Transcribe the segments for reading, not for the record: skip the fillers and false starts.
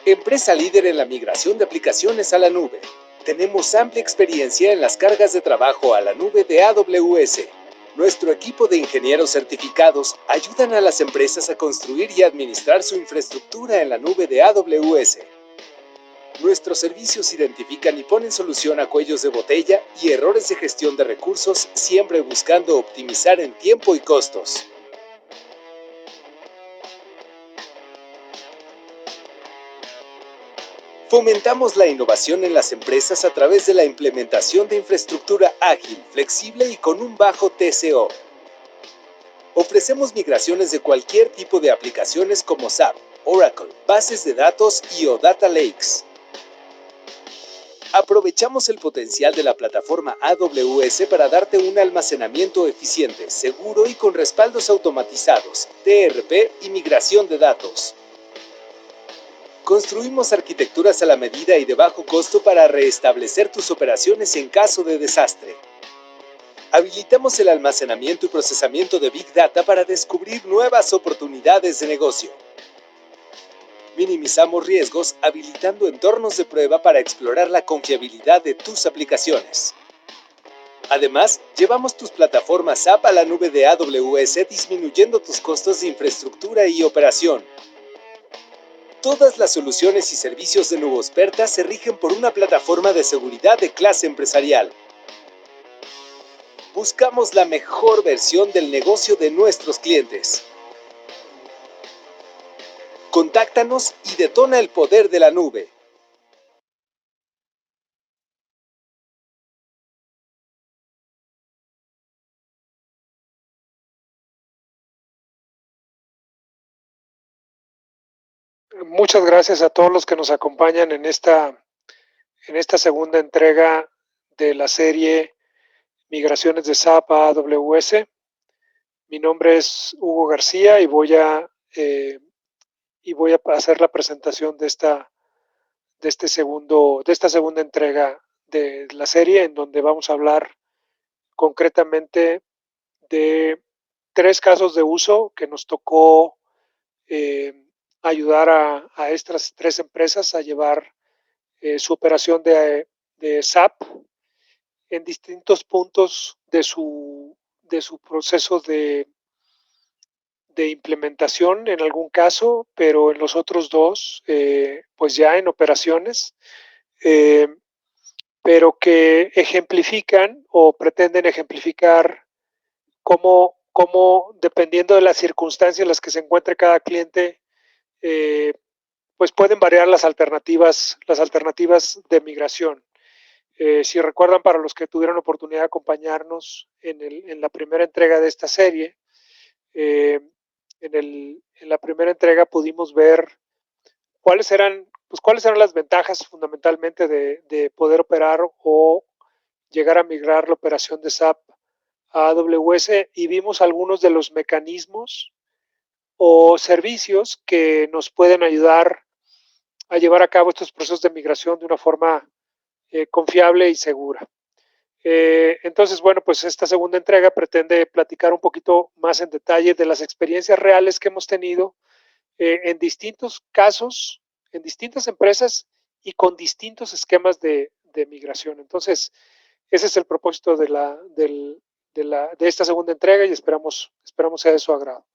Empresa líder en la migración de aplicaciones a la nube. Tenemos amplia experiencia en las cargas de trabajo a la nube de AWS. Nuestro equipo de ingenieros certificados ayudan a las empresas a construir y administrar su infraestructura en la nube de AWS. Nuestros servicios identifican y ponen solución a cuellos de botella y errores de gestión de recursos, siempre buscando optimizar en tiempo y costos. Fomentamos la innovación en las empresas a través de la implementación de infraestructura ágil, flexible y con un bajo TCO. Ofrecemos migraciones de cualquier tipo de aplicaciones como SAP, Oracle, bases de datos y o Data Lakes. Aprovechamos el potencial de la plataforma AWS para darte un almacenamiento eficiente, seguro y con respaldos automatizados, TRP y migración de datos. Construimos arquitecturas a la medida y de bajo costo para restablecer tus operaciones en caso de desastre. Habilitamos el almacenamiento y procesamiento de Big Data para descubrir nuevas oportunidades de negocio. Minimizamos riesgos habilitando entornos de prueba para explorar la confiabilidad de tus aplicaciones. Además, llevamos tus plataformas SAP a la nube de AWS disminuyendo tus costos de infraestructura y operación. Todas las soluciones y servicios de Nubosperta se rigen por una plataforma de seguridad de clase empresarial. Buscamos la mejor versión del negocio de nuestros clientes. Contáctanos y detona el poder de la nube. Muchas gracias a todos los que nos acompañan en esta segunda entrega de la serie Migraciones de SAP a AWS. Mi nombre es Hugo García y voy a hacer la presentación de esta segunda entrega de la serie, en donde vamos a hablar concretamente de 3 casos de uso que nos tocó ayudar a estas 3 empresas a llevar su operación de SAP en distintos puntos de su proceso de implementación en algún caso, pero en los otros 2, pues ya en operaciones, pero que ejemplifican o pretenden ejemplificar cómo dependiendo de las circunstancias en las que se encuentre cada cliente, pues pueden variar las alternativas de migración. Si recuerdan, para los que tuvieron oportunidad de acompañarnos en la primera entrega de esta serie, en la primera entrega pudimos ver cuáles eran las ventajas fundamentalmente de poder operar o llegar a migrar la operación de SAP a AWS, y vimos algunos de los mecanismos o servicios que nos pueden ayudar a llevar a cabo estos procesos de migración de una forma confiable y segura. Entonces, bueno, pues esta segunda entrega pretende platicar un poquito más en detalle de las experiencias reales que hemos tenido en distintos casos, en distintas empresas y con distintos esquemas de migración. Entonces, ese es el propósito de esta segunda entrega y esperamos sea de su agrado.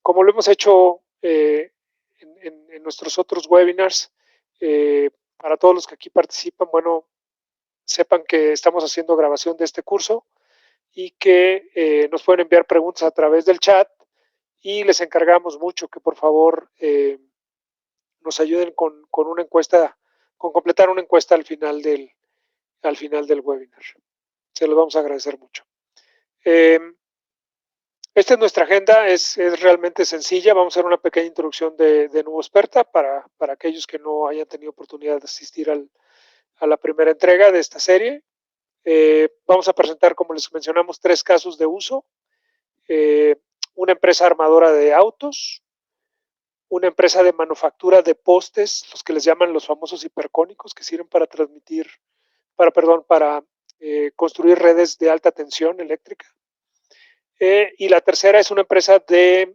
Como lo hemos hecho en nuestros otros webinars, para todos los que aquí participan, bueno, sepan que estamos haciendo grabación de este curso y que nos pueden enviar preguntas a través del chat, y les encargamos mucho que por favor nos ayuden con una encuesta, con completar una encuesta al final del webinar. Se los vamos a agradecer mucho. Esta es nuestra agenda, es realmente sencilla. Vamos a hacer una pequeña introducción de Nubosperta para aquellos que no hayan tenido oportunidad de asistir a la primera entrega de esta serie. Vamos a presentar, como les mencionamos, 3 casos de uso. Una empresa armadora de autos, una empresa de manufactura de postes, los que les llaman los famosos hipercónicos, que sirven para construir redes de alta tensión eléctrica. Y la tercera es una empresa de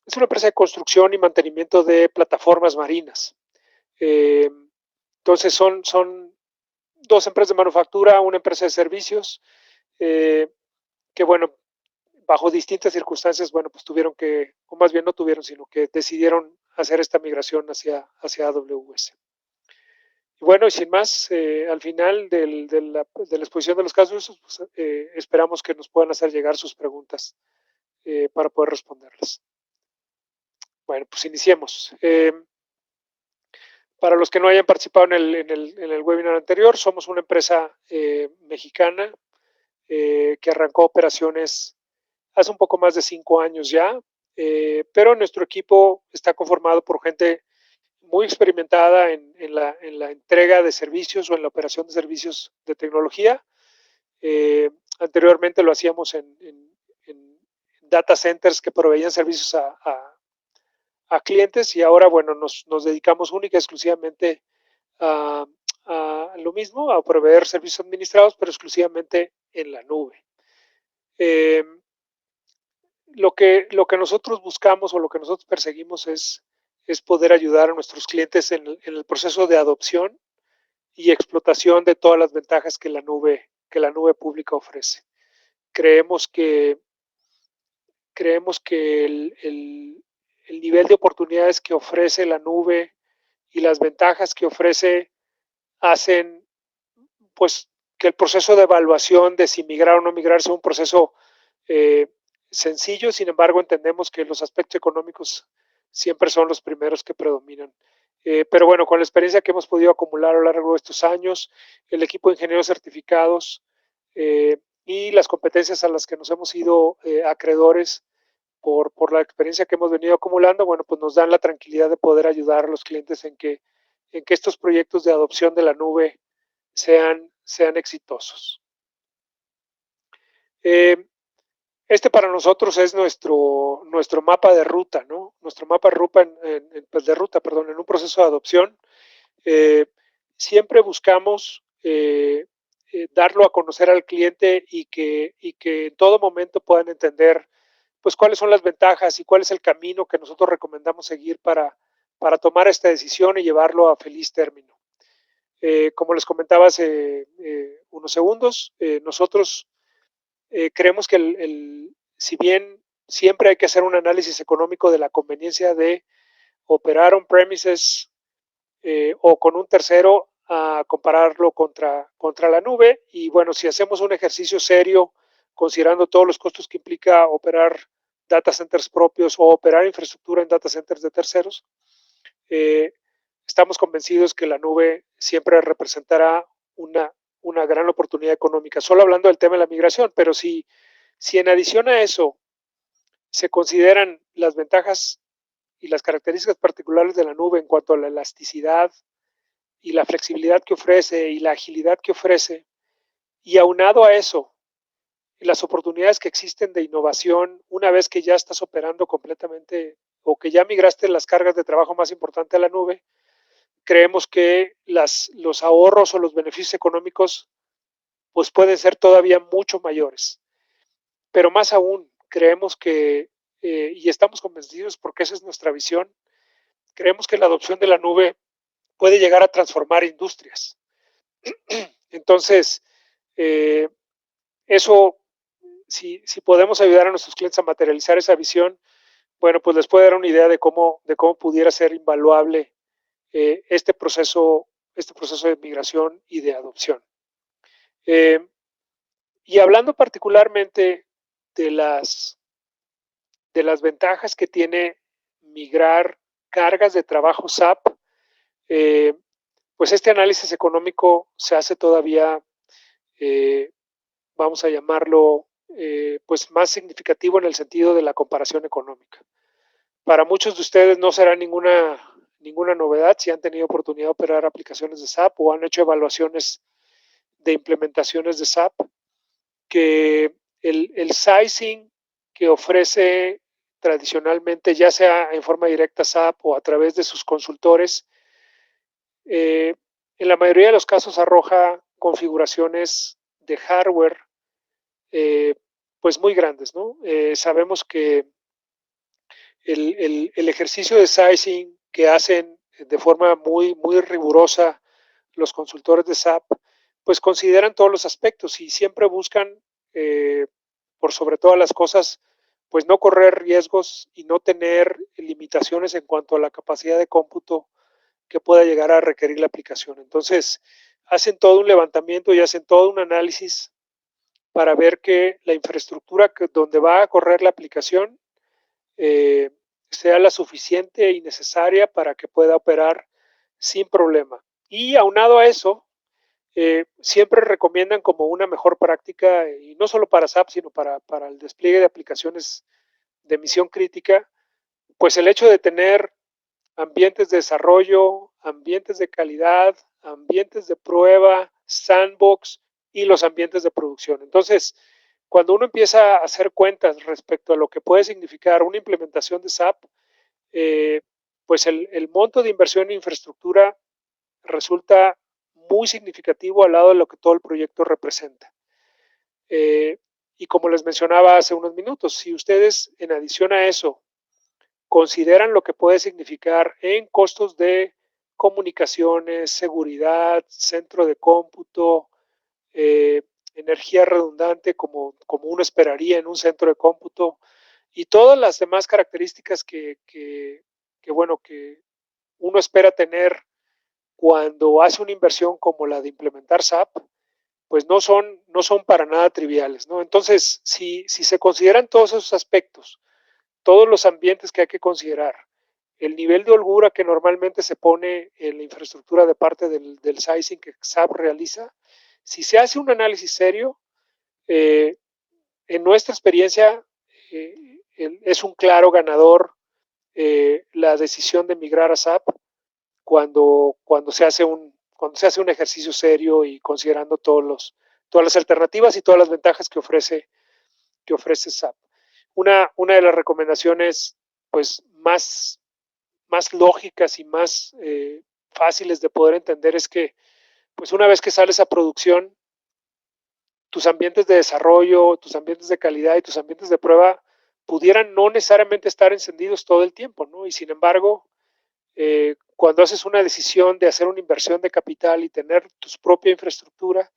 es una empresa de construcción y mantenimiento de plataformas marinas. Entonces son dos empresas de manufactura, una empresa de servicios, que bueno, bajo distintas circunstancias, bueno, pues tuvieron que, o más bien no tuvieron, sino que decidieron hacer esta migración hacia AWS. Y bueno, y sin más, al final de la exposición de los casos, pues, esperamos que nos puedan hacer llegar sus preguntas para poder responderlas. Bueno, pues iniciemos. Para los que no hayan participado en el webinar anterior, somos una empresa mexicana que arrancó operaciones hace un poco más de 5 años ya, pero nuestro equipo está conformado por gente muy experimentada en la entrega de servicios o en la operación de servicios de tecnología. Anteriormente lo hacíamos en data centers que proveían servicios a clientes y ahora, bueno, nos dedicamos única y exclusivamente a, a lo mismo, a proveer servicios administrados, pero exclusivamente en la nube. Eh, lo que nosotros buscamos o lo que nosotros perseguimos es poder ayudar a nuestros clientes en el proceso de adopción y explotación de todas las ventajas que la nube pública ofrece. Creemos que, creemos que el nivel de oportunidades que ofrece la nube y las ventajas que ofrece hacen pues que el proceso de evaluación de si migrar o no migrar sea un proceso eh, sencillo. Sin embargo, entendemos que los aspectos económicos siempre son los primeros que predominan. Pero bueno, con la experiencia que hemos podido acumular a lo largo de estos años, el equipo de ingenieros certificados y las competencias a las que nos hemos ido acreedores por la experiencia que hemos venido acumulando, bueno, pues nos dan la tranquilidad de poder ayudar a los clientes en que estos proyectos de adopción de la nube sean exitosos. Este para nosotros es nuestro mapa de ruta, ¿no? Nuestro mapa de ruta, pues de ruta, perdón, en un proceso de adopción. Siempre buscamos darlo a conocer al cliente y que en todo momento puedan entender pues cuáles son las ventajas y cuál es el camino que nosotros recomendamos seguir para tomar esta decisión y llevarlo a feliz término. Como les comentaba hace unos segundos, nosotros creemos que si bien siempre hay que hacer un análisis económico de la conveniencia de operar on-premises o con un tercero a compararlo contra la nube. Y bueno, si hacemos un ejercicio serio, considerando todos los costos que implica operar data centers propios o operar infraestructura en data centers de terceros, estamos convencidos que la nube siempre representará una gran oportunidad económica. Solo hablando del tema de la migración, pero si en adición a eso se consideran las ventajas y las características particulares de la nube en cuanto a la elasticidad y la flexibilidad que ofrece y la agilidad que ofrece, y aunado a eso, las oportunidades que existen de innovación una vez que ya estás operando completamente o que ya migraste las cargas de trabajo más importantes a la nube, creemos que los ahorros o los beneficios económicos pues pueden ser todavía mucho mayores. Pero más aún, creemos que, y estamos convencidos porque esa es nuestra visión, creemos que la adopción de la nube puede llegar a transformar industrias. Entonces, eso, si podemos ayudar a nuestros clientes a materializar esa visión, bueno, pues les puede dar una idea de cómo pudiera ser invaluable este proceso de migración y de adopción. Y hablando particularmente de las ventajas que tiene migrar cargas de trabajo SAP, pues este análisis económico se hace todavía, vamos a llamarlo, pues más significativo en el sentido de la comparación económica. Para muchos de ustedes no será ninguna novedad si han tenido oportunidad de operar aplicaciones de SAP o han hecho evaluaciones de implementaciones de SAP, que el sizing que ofrece tradicionalmente, ya sea en forma directa SAP o a través de sus consultores, en la mayoría de los casos arroja configuraciones de hardware pues muy grandes, ¿no? Sabemos que el ejercicio de sizing que hacen de forma muy rigurosa los consultores de SAP, pues consideran todos los aspectos y siempre buscan, por sobre todas las cosas, pues no correr riesgos y no tener limitaciones en cuanto a la capacidad de cómputo que pueda llegar a requerir la aplicación. Entonces, hacen todo un levantamiento y hacen todo un análisis para ver que la infraestructura donde va a correr la aplicación eh, sea la suficiente y necesaria para que pueda operar sin problema. Y aunado a eso, siempre recomiendan como una mejor práctica, y no solo para SAP, sino para el despliegue de aplicaciones de misión crítica, pues el hecho de tener ambientes de desarrollo, ambientes de calidad, ambientes de prueba, sandbox y los ambientes de producción. Entonces, cuando uno empieza a hacer cuentas respecto a lo que puede significar una implementación de SAP, eh, pues el monto de inversión en infraestructura resulta muy significativo al lado de lo que todo el proyecto representa. Eh, y como les mencionaba hace unos minutos, si ustedes en adición a eso consideran lo que puede significar en costos de comunicaciones, seguridad, centro de cómputo, energía redundante como uno esperaría en un centro de cómputo y todas las demás características bueno, que uno espera tener cuando hace una inversión como la de implementar SAP, pues no son para nada triviales, ¿no? Entonces, si se consideran todos esos aspectos, todos los ambientes que hay que considerar, el nivel de holgura que normalmente se pone en la infraestructura de parte del sizing que SAP realiza, si se hace un análisis serio, eh, en nuestra experiencia es un claro ganador la decisión de migrar a SAP cuando se hace un ejercicio serio y considerando todas las alternativas y todas las ventajas que ofrece SAP. Una de las recomendaciones pues más lógicas y más fáciles de poder entender es que pues una vez que sales a producción, tus ambientes de desarrollo, tus ambientes de calidad y tus ambientes de prueba pudieran no necesariamente estar encendidos todo el tiempo, ¿no? Y sin embargo, cuando haces una decisión de hacer una inversión de capital y tener tu propia infraestructura,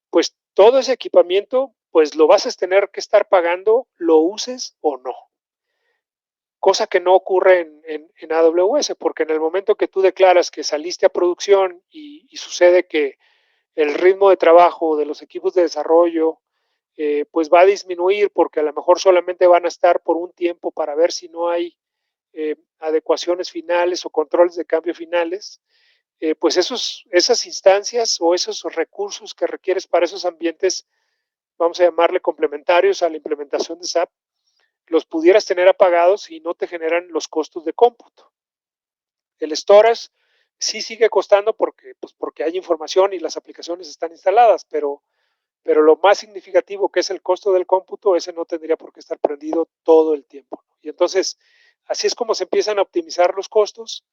pues todo ese equipamiento, pues lo vas a tener que estar pagando, lo uses o no. Cosa que no ocurre en AWS, porque en el momento que tú declaras que saliste a producción y sucede que el ritmo de trabajo de los equipos de desarrollo pues va a disminuir porque a lo mejor solamente van a estar por un tiempo para ver si no hay adecuaciones finales o controles de cambio finales, pues esas instancias o esos recursos que requieres para esos ambientes, vamos a llamarle complementarios a la implementación de SAP, los pudieras tener apagados y no te generan los costos de cómputo. El storage sí sigue costando porque hay información y las aplicaciones están instaladas, pero lo más significativo que es el costo del cómputo, ese no tendría por qué estar prendido todo el tiempo. Y entonces, así es como se empiezan a optimizar los costos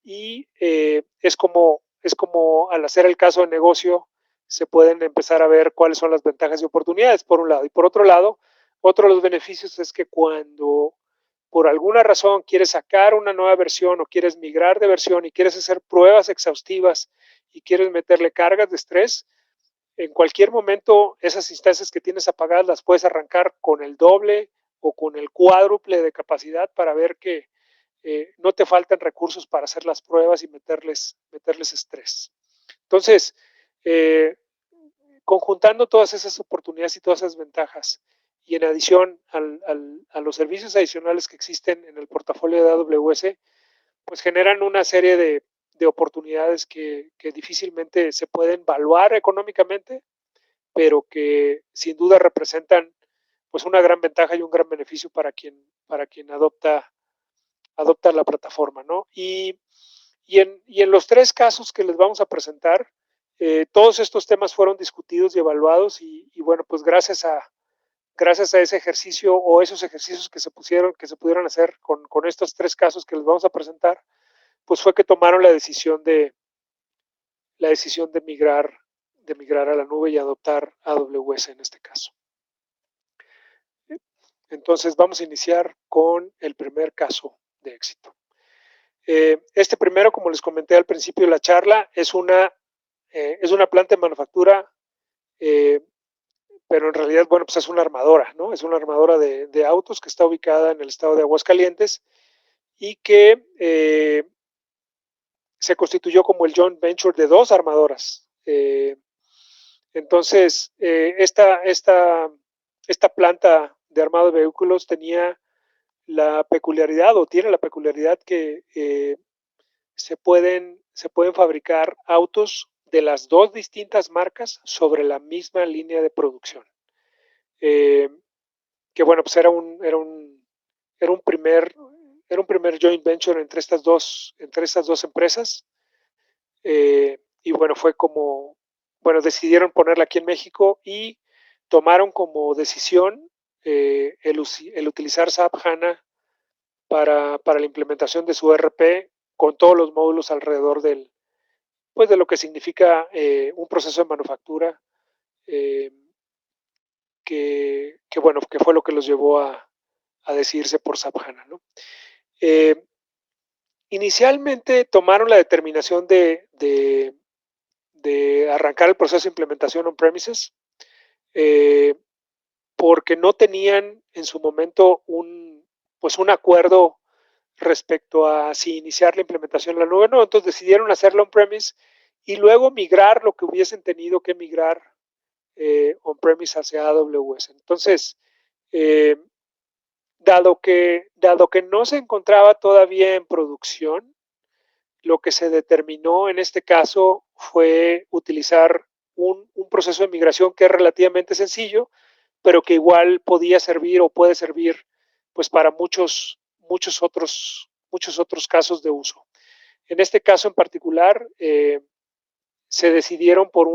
y es como al hacer el caso de negocio, se pueden empezar a ver cuáles son las ventajas y oportunidades, por un lado. Y por otro lado, otro de los beneficios es que cuando por alguna razón quieres sacar una nueva versión o quieres migrar de versión y quieres hacer pruebas exhaustivas y quieres meterle cargas de estrés, en cualquier momento esas instancias que tienes apagadas las puedes arrancar con el doble o con el cuádruple de capacidad para ver que no te faltan recursos para hacer las pruebas y meterles estrés. Entonces, eh, conjuntando todas esas oportunidades y todas esas ventajas y en adición a los servicios adicionales que existen en el portafolio de AWS, pues generan una serie de oportunidades que difícilmente se pueden evaluar económicamente, pero que sin duda representan pues una gran ventaja y un gran beneficio para quien adopta la plataforma, ¿no? Y en los tres casos que les vamos a presentar, todos estos temas fueron discutidos y evaluados y bueno, pues gracias a ese ejercicio o esos ejercicios que se pudieron hacer con estos tres casos que les vamos a presentar, pues fue que tomaron la decisión de migrar a la nube y adoptar AWS en este caso. Entonces vamos a iniciar con el primer caso de éxito. Este primero, como les comenté al principio de la charla, es una planta de manufactura, pero en realidad, bueno, pues es una armadora, ¿no? Es una armadora de autos que está ubicada en el estado de Aguascalientes y que se constituyó como el joint venture de dos armadoras. Entonces, esta planta de armado de vehículos tenía la peculiaridad o tiene la peculiaridad que se pueden fabricar autos de las dos distintas marcas sobre la misma línea de producción. Eh, que bueno, pues era un primer, era un primer joint venture entre estas dos empresas. Y bueno, fue como, bueno, decidieron ponerla aquí en México y tomaron como decisión el utilizar SAP HANA para la implementación de su ERP con todos los módulos alrededor pues de lo que significa un proceso de manufactura, eh, bueno, que fue lo que los llevó a decidirse por SAP HANA, ¿no? Inicialmente tomaron la determinación de arrancar el proceso de implementación on-premises, porque no tenían en su momento pues un acuerdo respecto a si iniciar la implementación en la nube o no. Entonces decidieron hacerlo on-premise y luego migrar lo que hubiesen tenido que migrar on-premise hacia AWS. Entonces, dado que no se encontraba todavía en producción, lo que se determinó en este caso fue utilizar un proceso de migración que es relativamente sencillo, pero que igual podía servir o puede servir pues para muchos otros casos de uso. En este caso en particular, se decidieron por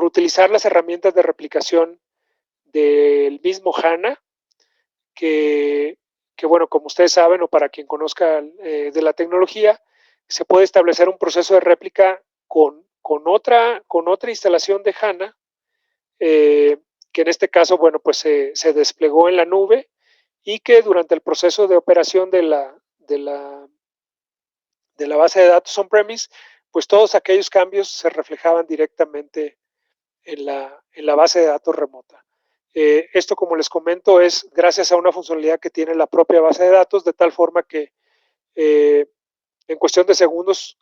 utilizar las herramientas de replicación del mismo HANA, que, bueno, como ustedes saben, o para quien conozca de la tecnología, se puede establecer un proceso de réplica con otra instalación de HANA, que en este caso, bueno, pues se desplegó en la nube y que durante el proceso de operación de la base de datos on-premise, pues todos aquellos cambios se reflejaban directamente en la base de datos remota. Esto, como les comento, es gracias a una funcionalidad que tiene la propia base de datos, de tal forma que en cuestión de segundos,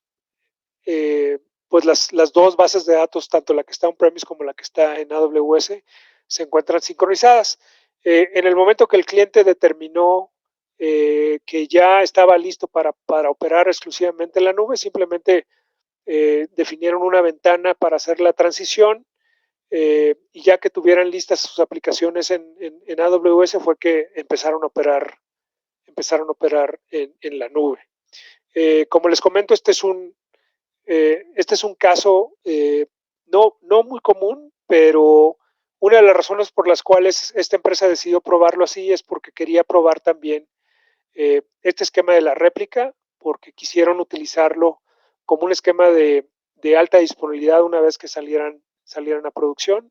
pues las dos bases de datos, tanto la que está on-premise como la que está en AWS, se encuentran sincronizadas. En el momento que el cliente determinó que ya estaba listo para operar exclusivamente en la nube, simplemente definieron una ventana para hacer la transición, y ya que tuvieran listas sus aplicaciones en AWS fue que empezaron a operar en la nube. Como les comento, este es un caso no muy común, pero una de las razones por las cuales esta empresa decidió probarlo así es porque quería probar también este esquema de la réplica, porque quisieron utilizarlo como un esquema de alta disponibilidad una vez que salieran a producción,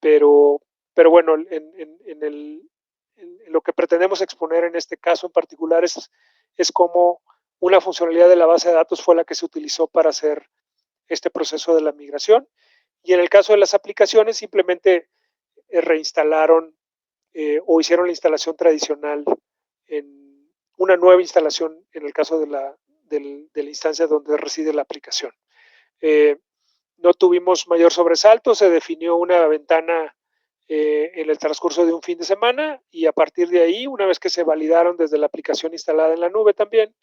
pero bueno, en lo que pretendemos exponer en este caso en particular es cómo una funcionalidad de la base de datos fue la que se utilizó para hacer este proceso de la migración, y en el caso de las aplicaciones simplemente reinstalaron o hicieron la instalación tradicional en una nueva instalación en el caso de la instancia donde reside la aplicación. No tuvimos mayor sobresalto, se definió una ventana en el transcurso de un fin de semana, y a partir de ahí, una vez que se validaron desde la aplicación instalada en la nube también,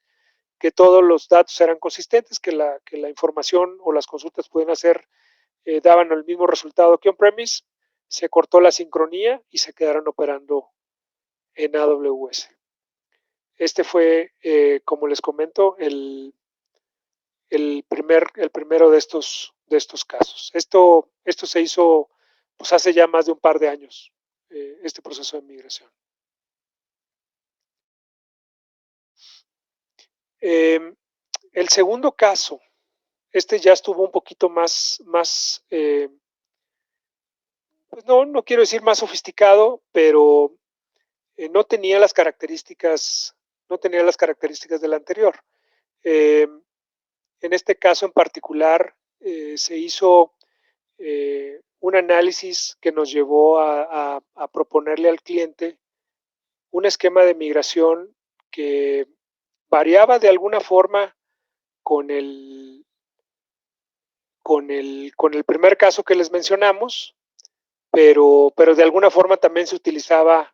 que todos los datos eran consistentes, que la información o las consultas pueden hacer daban el mismo resultado que on-premise, se cortó la sincronía y se quedaron operando en AWS. Este fue, como les comento, el primero de estos casos. Esto se hizo pues hace ya más de un par de años, este proceso de migración. El segundo caso, este ya estuvo un poquito más pues no quiero decir más sofisticado, pero no tenía las características, del anterior. En este caso en particular, se hizo un análisis que nos llevó a proponerle al cliente un esquema de migración que variaba de alguna forma con el primer caso que les mencionamos, pero de alguna forma también se utilizaba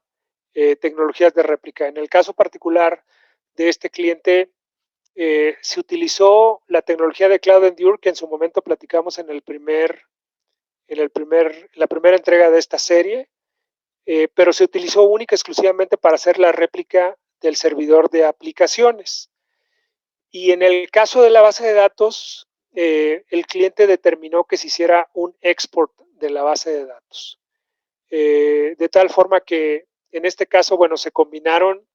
tecnologías de réplica. En el caso particular de este cliente, se utilizó la tecnología de Cloud Endure que en su momento platicamos en la primera entrega de esta serie, pero se utilizó única y exclusivamente para hacer la réplica del servidor de aplicaciones. Y en el caso de la base de datos, el cliente determinó que se hiciera un export de la base de datos. De tal forma que en este caso, bueno, se combinaron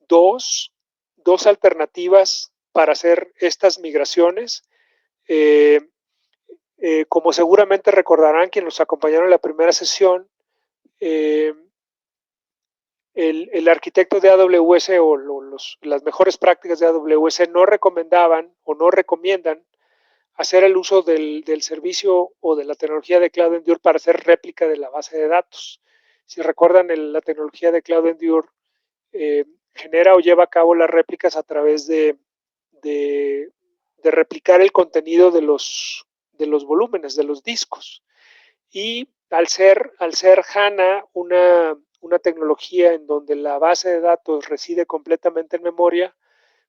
dos, dos alternativas para hacer estas migraciones. Como seguramente recordarán quienes nos acompañaron en la primera sesión, el arquitecto de AWS o las mejores prácticas de AWS no recomendaban o no recomiendan hacer el uso del servicio o de la tecnología de Cloud Endure para hacer réplica de la base de datos. Si recuerdan, la tecnología de Cloud Endure genera o lleva a cabo las réplicas a través de replicar el contenido de los volúmenes, de los discos. Y al ser HANA una tecnología en donde la base de datos reside completamente en memoria,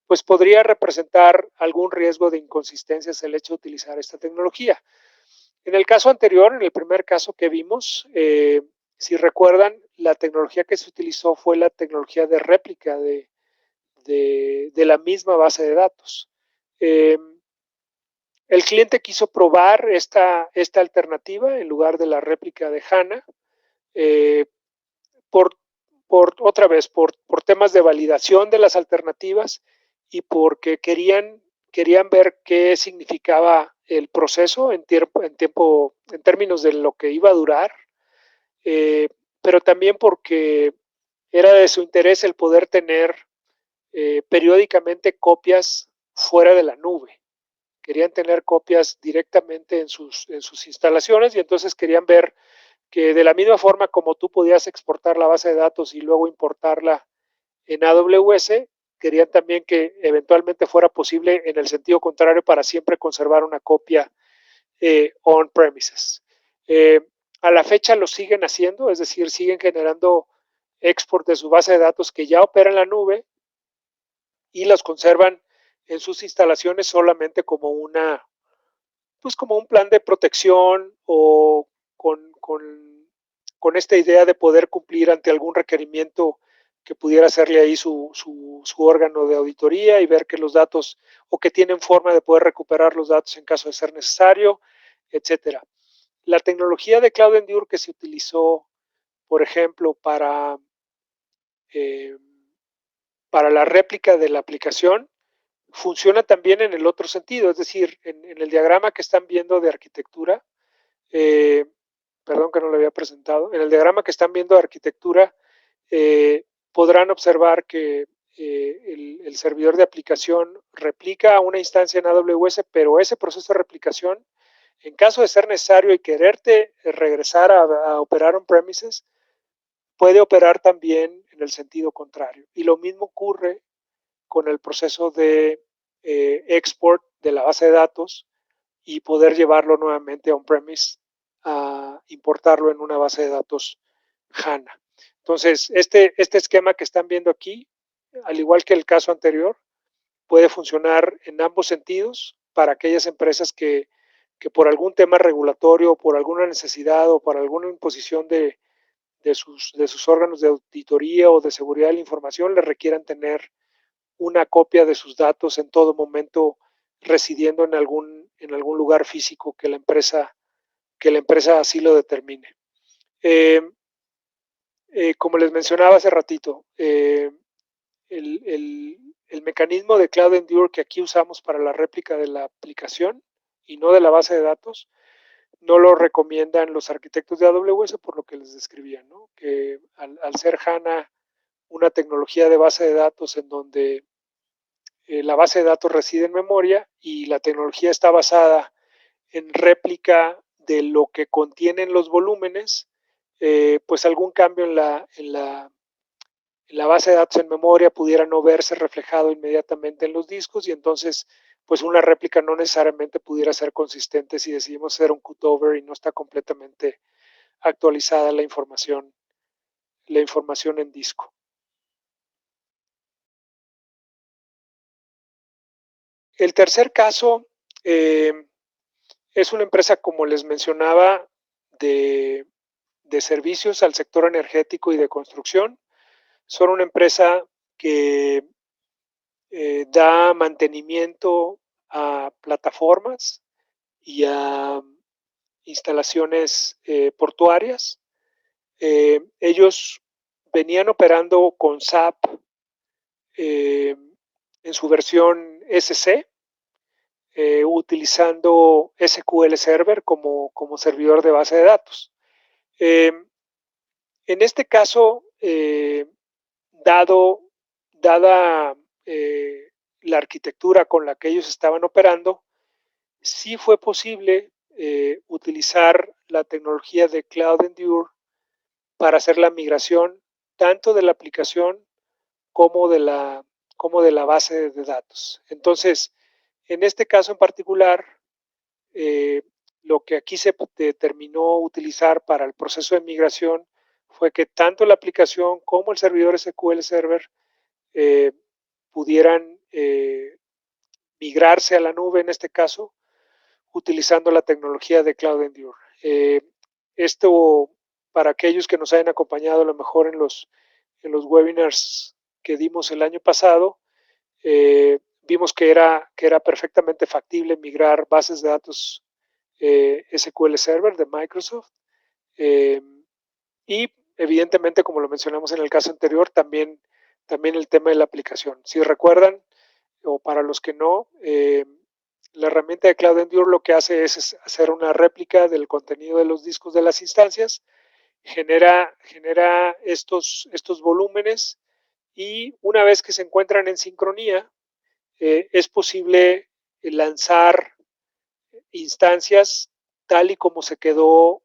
pues podría representar algún riesgo de inconsistencias el hecho de utilizar esta tecnología. En el caso anterior, en el primer caso que vimos, si recuerdan, la tecnología que se utilizó fue la tecnología de réplica de la misma base de datos. El cliente quiso probar esta alternativa en lugar de la réplica de HANA, otra vez, por temas de validación de las alternativas y porque querían ver qué significaba el proceso en términos de lo que iba a durar, pero también porque era de su interés el poder tener periódicamente copias fuera de la nube. Querían tener copias directamente en sus instalaciones y entonces querían ver que de la misma forma como tú podías exportar la base de datos y luego importarla en AWS, querían también que eventualmente fuera posible en el sentido contrario para siempre conservar una copia on-premises. A la fecha lo siguen haciendo, es decir, siguen generando export de su base de datos que ya opera en la nube y los conservan en sus instalaciones solamente como como un plan de protección o con esta idea de poder cumplir ante algún requerimiento que pudiera hacerle ahí su órgano de auditoría y ver que los datos o que tienen forma de poder recuperar los datos en caso de ser necesario, etcétera. La tecnología de Cloud Endure que se utilizó, por ejemplo, para la réplica de la aplicación, funciona también en el otro sentido, es decir, en el diagrama que están viendo de arquitectura, perdón que no lo había presentado, en el diagrama que están viendo de arquitectura, podrán observar que el servidor de aplicación replica una instancia en AWS, pero ese proceso de replicación, en caso de ser necesario y quererte regresar a operar on-premises, puede operar también en el sentido contrario. Y lo mismo ocurre con el proceso de export de la base de datos y poder llevarlo nuevamente a on-premise a importarlo en una base de datos HANA. Entonces, este esquema que están viendo aquí, al igual que el caso anterior, puede funcionar en ambos sentidos para aquellas empresas que por algún tema regulatorio, por alguna necesidad o por alguna imposición de sus órganos de auditoría o de seguridad de la información, le requieran tener una copia de sus datos en todo momento residiendo en algún lugar físico que la empresa así lo determine. Como les mencionaba hace ratito, el mecanismo de Cloud Endure que aquí usamos para la réplica de la aplicación y no de la base de datos, no lo recomiendan los arquitectos de AWS por lo que les describía, ¿no? Que al ser HANA una tecnología de base de datos en donde la base de datos reside en memoria y la tecnología está basada en réplica de lo que contienen los volúmenes, pues algún cambio en la base de datos en memoria pudiera no verse reflejado inmediatamente en los discos y entonces pues una réplica no necesariamente pudiera ser consistente si decidimos hacer un cutover y no está completamente actualizada la información en disco. El tercer caso es una empresa, como les mencionaba, de servicios al sector energético y de construcción. Son una empresa que da mantenimiento a plataformas y a instalaciones portuarias. Ellos venían operando con SAP en su versión SC, utilizando SQL Server como servidor de base de datos. En este caso, dada la arquitectura con la que ellos estaban operando, sí fue posible utilizar la tecnología de Cloud Endure para hacer la migración tanto de la aplicación como de la base de datos. Entonces, en este caso en particular, lo que aquí se determinó utilizar para el proceso de migración fue que tanto la aplicación como el servidor SQL Server pudieran migrarse a la nube, en este caso, utilizando la tecnología de Cloud Endure. Esto, para aquellos que nos hayan acompañado a lo mejor en los webinars que dimos el año pasado, vimos que era perfectamente factible migrar bases de datos SQL Server de Microsoft y evidentemente, como lo mencionamos en el caso anterior, también el tema de la aplicación. Si recuerdan, o para los que no, la herramienta de Cloud Endure lo que hace es hacer una réplica del contenido de los discos de las instancias, genera estos volúmenes y una vez que se encuentran en sincronía, es posible lanzar instancias tal y como se quedó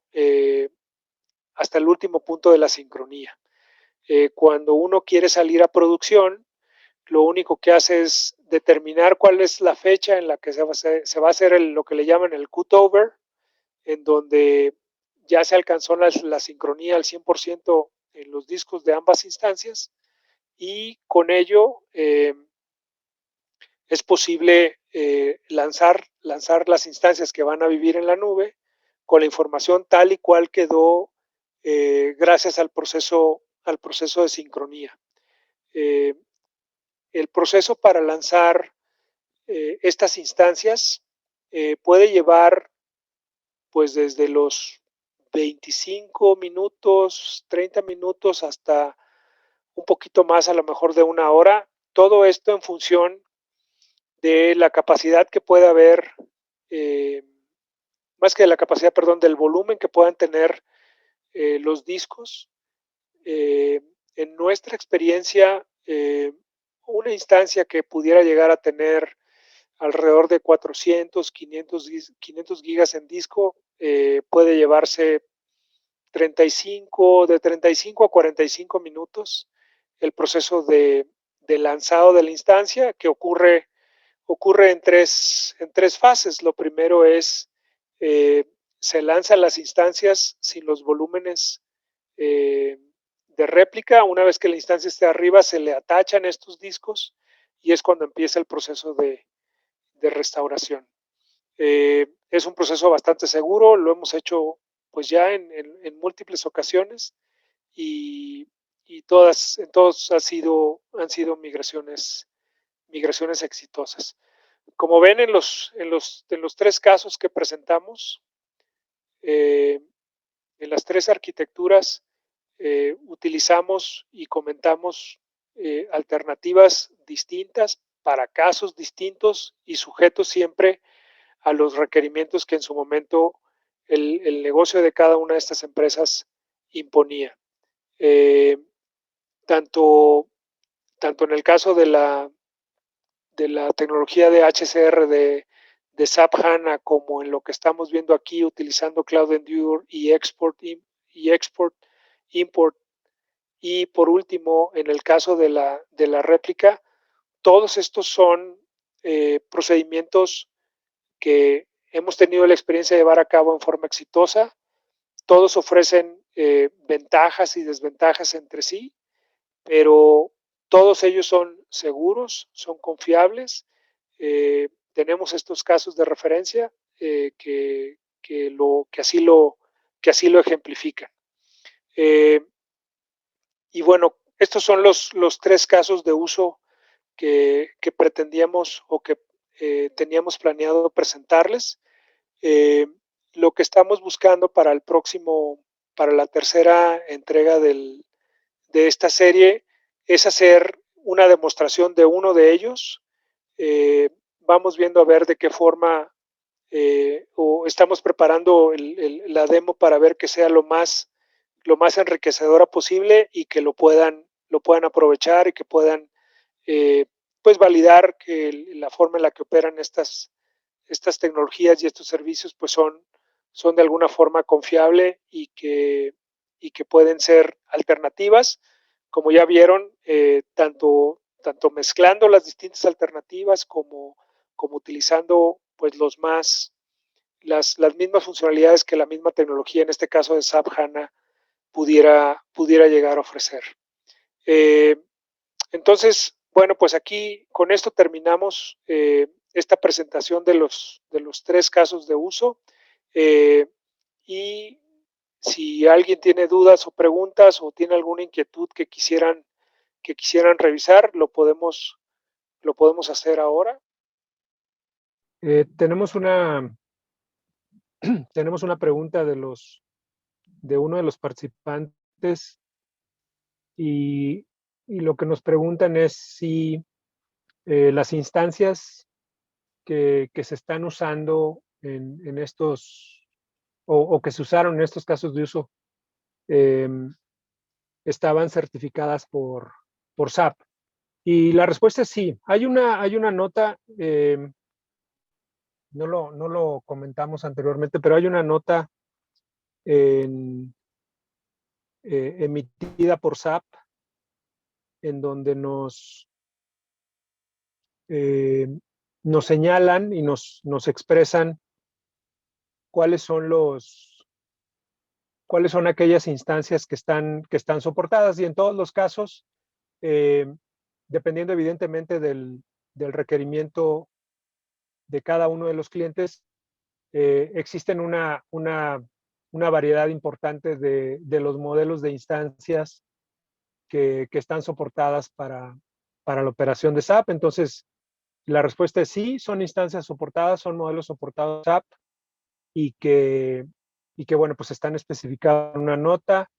hasta el último punto de la sincronía. Cuando uno quiere salir a producción, lo único que hace es determinar cuál es la fecha en la que se va a hacer lo que le llaman el cutover, en donde ya se alcanzó la sincronía al 100% en los discos de ambas instancias y con ello es posible lanzar las instancias que van a vivir en la nube con la información tal y cual quedó gracias al proceso de sincronía. El proceso para lanzar estas instancias puede llevar pues desde los 25 minutos, 30 minutos hasta un poquito más, a lo mejor de una hora. Todo esto en función de la capacidad que pueda haber, más que de la capacidad, perdón, del volumen que puedan tener los discos. En nuestra experiencia, una instancia que pudiera llegar a tener alrededor de 400, 500 gigas en disco puede llevarse de 35 a 45 minutos el proceso de lanzado de la instancia, que ocurre en tres fases. Lo primero es se lanzan las instancias sin los volúmenes de réplica. Una vez que la instancia esté arriba, se le atachan estos discos y es cuando empieza el proceso de restauración. Es un proceso bastante seguro, lo hemos hecho pues ya en múltiples ocasiones y todos han sido migraciones exitosas. Como ven en los tres casos que presentamos, en las tres arquitecturas utilizamos y comentamos alternativas distintas para casos distintos y sujetos siempre a los requerimientos que en su momento el negocio de cada una de estas empresas imponía. Tanto en el caso de la tecnología de HCR de SAP HANA, como en lo que estamos viendo aquí utilizando Cloud Endure y Export, Import, y por último, en el caso de la réplica, todos estos son procedimientos que hemos tenido la experiencia de llevar a cabo en forma exitosa. Todos ofrecen ventajas y desventajas entre sí, pero todos ellos son seguros, son confiables. Tenemos estos casos de referencia que así lo ejemplifican. Y bueno, estos son los 3 casos de uso que pretendíamos o que teníamos planeado presentarles. Lo que estamos buscando para la tercera entrega de esta serie es hacer una demostración de uno de ellos. Vamos viendo a ver de qué forma o estamos preparando la demo para ver que sea lo más enriquecedora posible y que lo puedan aprovechar y que puedan pues validar que la forma en la que operan estas tecnologías y estos servicios pues son de alguna forma confiable y que pueden ser alternativas. Como ya vieron, tanto mezclando las distintas alternativas como utilizando pues las mismas funcionalidades que la misma tecnología, en este caso de SAP HANA, pudiera llegar a ofrecer. Entonces, bueno, pues aquí con esto terminamos esta presentación de los 3 casos de uso. Y si alguien tiene dudas o preguntas o tiene alguna inquietud que quisieran revisar, lo podemos hacer ahora. Tenemos una pregunta de uno de los participantes y lo que nos preguntan es si las instancias que se están usando en estos o que se usaron en estos casos de uso estaban certificadas por SAP. Y la respuesta es sí. Hay una nota, no lo comentamos anteriormente, pero hay una nota emitida por SAP en donde nos señalan y nos expresan cuáles son aquellas instancias que están soportadas, y en todos los casos, dependiendo evidentemente del requerimiento de cada uno de los clientes, existen una variedad importante de los modelos de instancias que están soportadas para la operación de SAP. Entonces, la respuesta es sí, son instancias soportadas, son modelos soportados SAP y que bueno, pues están especificados en una nota.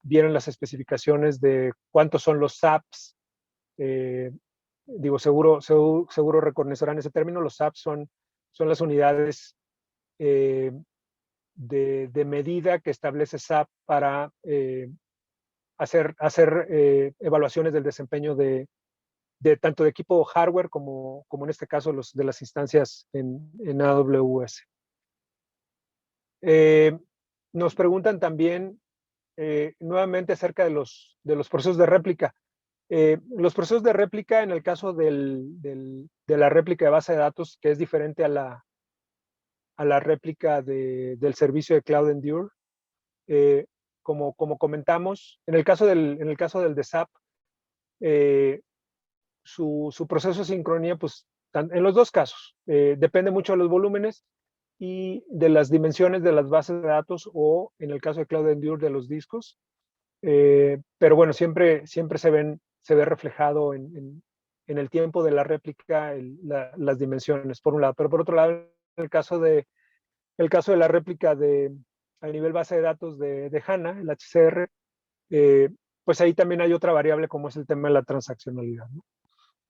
Vienen las especificaciones de cuántos son los SAPs. Seguro reconocerán ese término. Los SAPs son las unidades de medida que establece SAP para hacer evaluaciones del desempeño de tanto de equipo hardware como en este caso de las instancias en AWS. Nos preguntan también nuevamente acerca de los procesos de réplica. Los procesos de réplica, en el caso de la réplica de base de datos, que es diferente a la réplica del servicio de Cloud Endure, como comentamos, en el caso del de SAP, su proceso de sincronía, pues en los dos casos, depende mucho de los volúmenes y de las dimensiones de las bases de datos, o en el caso de Cloud Endure, de los discos. Pero bueno, siempre se ve reflejado en el tiempo de la réplica las dimensiones, por un lado. Pero por otro lado, en el caso de la réplica a nivel base de datos de HANA, el HCR, pues ahí también hay otra variable, como es el tema de la transaccionalidad, ¿no?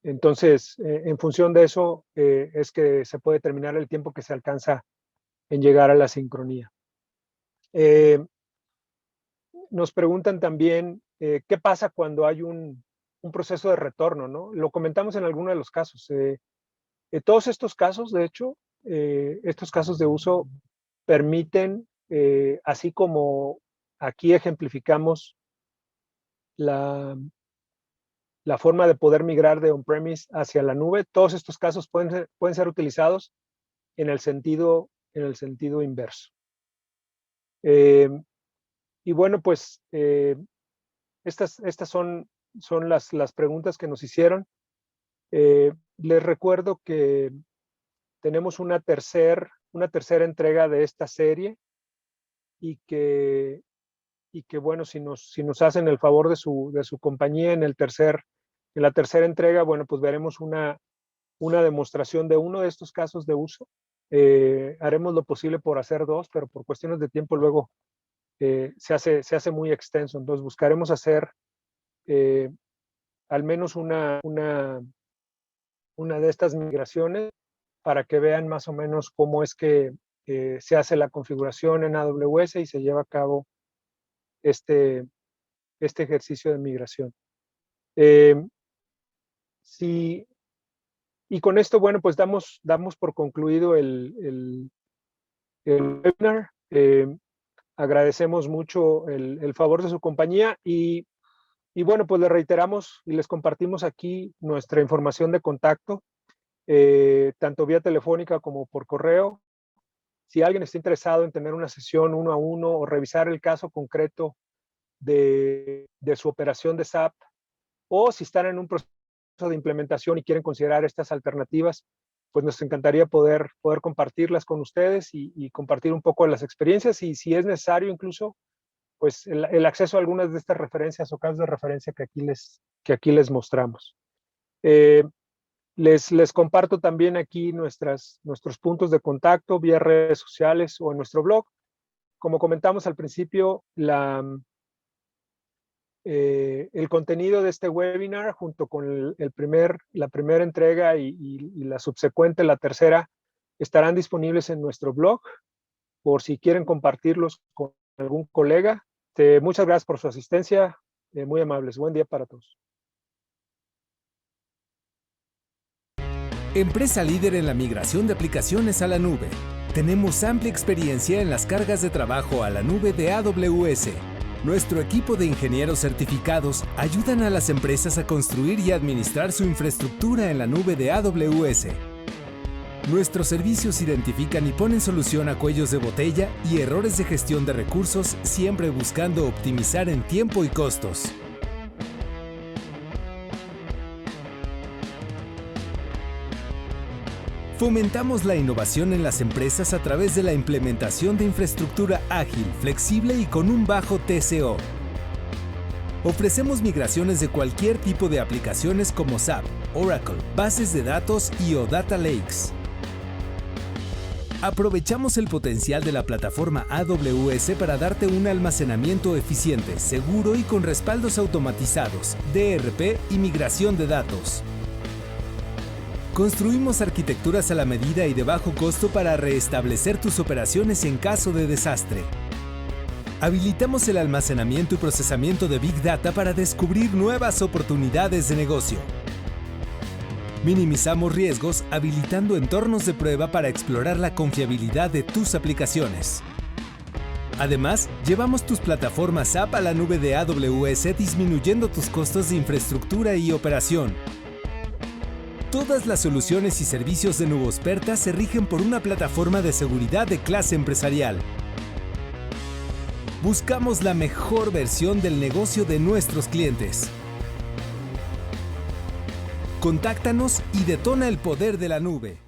Entonces, en función de eso, es que se puede determinar el tiempo que se alcanza en llegar a la sincronía. Nos preguntan también qué pasa cuando hay un proceso de retorno, ¿no? Lo comentamos en alguno de los casos. Todos estos casos, de hecho, estos casos de uso permiten, así como aquí ejemplificamos la forma de poder migrar de on-premise hacia la nube, todos estos casos pueden ser utilizados en el sentido inverso. Y bueno, pues estas son las preguntas que nos hicieron. Les recuerdo que tenemos una tercera entrega de esta serie y que bueno, si nos hacen el favor de su compañía en la tercera entrega, bueno, pues veremos una demostración de uno de estos casos de uso. Haremos lo posible por hacer 2, pero por cuestiones de tiempo luego se hace muy extenso. Entonces buscaremos hacer al menos una de estas migraciones para que vean más o menos cómo es que se hace la configuración en AWS y se lleva a cabo este ejercicio de migración. Y con esto, bueno, pues damos por concluido el webinar. Agradecemos mucho el favor de su compañía y bueno, pues les reiteramos y les compartimos aquí nuestra información de contacto, tanto vía telefónica como por correo. Si alguien está interesado en tener una sesión 1 a 1 o revisar el caso concreto de su operación de SAP, o si están en un proceso de implementación y quieren considerar estas alternativas, pues nos encantaría poder compartirlas con ustedes y compartir un poco de las experiencias y si es necesario incluso, pues el acceso a algunas de estas referencias o casos de referencia que aquí les mostramos. Les comparto también aquí nuestros puntos de contacto vía redes sociales o en nuestro blog. Como comentamos al principio, el contenido de este webinar junto con la primera entrega y la subsecuente, la tercera, estarán disponibles en nuestro blog por si quieren compartirlos con algún colega. Muchas gracias por su asistencia, muy amables. Buen día para todos. Empresa líder en la migración de aplicaciones a la nube. Tenemos amplia experiencia en las cargas de trabajo a la nube de AWS. Nuestro equipo de ingenieros certificados ayudan a las empresas a construir y administrar su infraestructura en la nube de AWS. Nuestros servicios identifican y ponen solución a cuellos de botella y errores de gestión de recursos, siempre buscando optimizar en tiempo y costos. Fomentamos la innovación en las empresas a través de la implementación de infraestructura ágil, flexible y con un bajo TCO. Ofrecemos migraciones de cualquier tipo de aplicaciones como SAP, Oracle, bases de datos o Data Lakes. Aprovechamos el potencial de la plataforma AWS para darte un almacenamiento eficiente, seguro y con respaldos automatizados, DRP y migración de datos. Construimos arquitecturas a la medida y de bajo costo para restablecer tus operaciones en caso de desastre. Habilitamos el almacenamiento y procesamiento de Big Data para descubrir nuevas oportunidades de negocio. Minimizamos riesgos habilitando entornos de prueba para explorar la confiabilidad de tus aplicaciones. Además, llevamos tus plataformas SAP a la nube de AWS disminuyendo tus costos de infraestructura y operación. Todas las soluciones y servicios de Nubosperta se rigen por una plataforma de seguridad de clase empresarial. Buscamos la mejor versión del negocio de nuestros clientes. Contáctanos y detona el poder de la nube.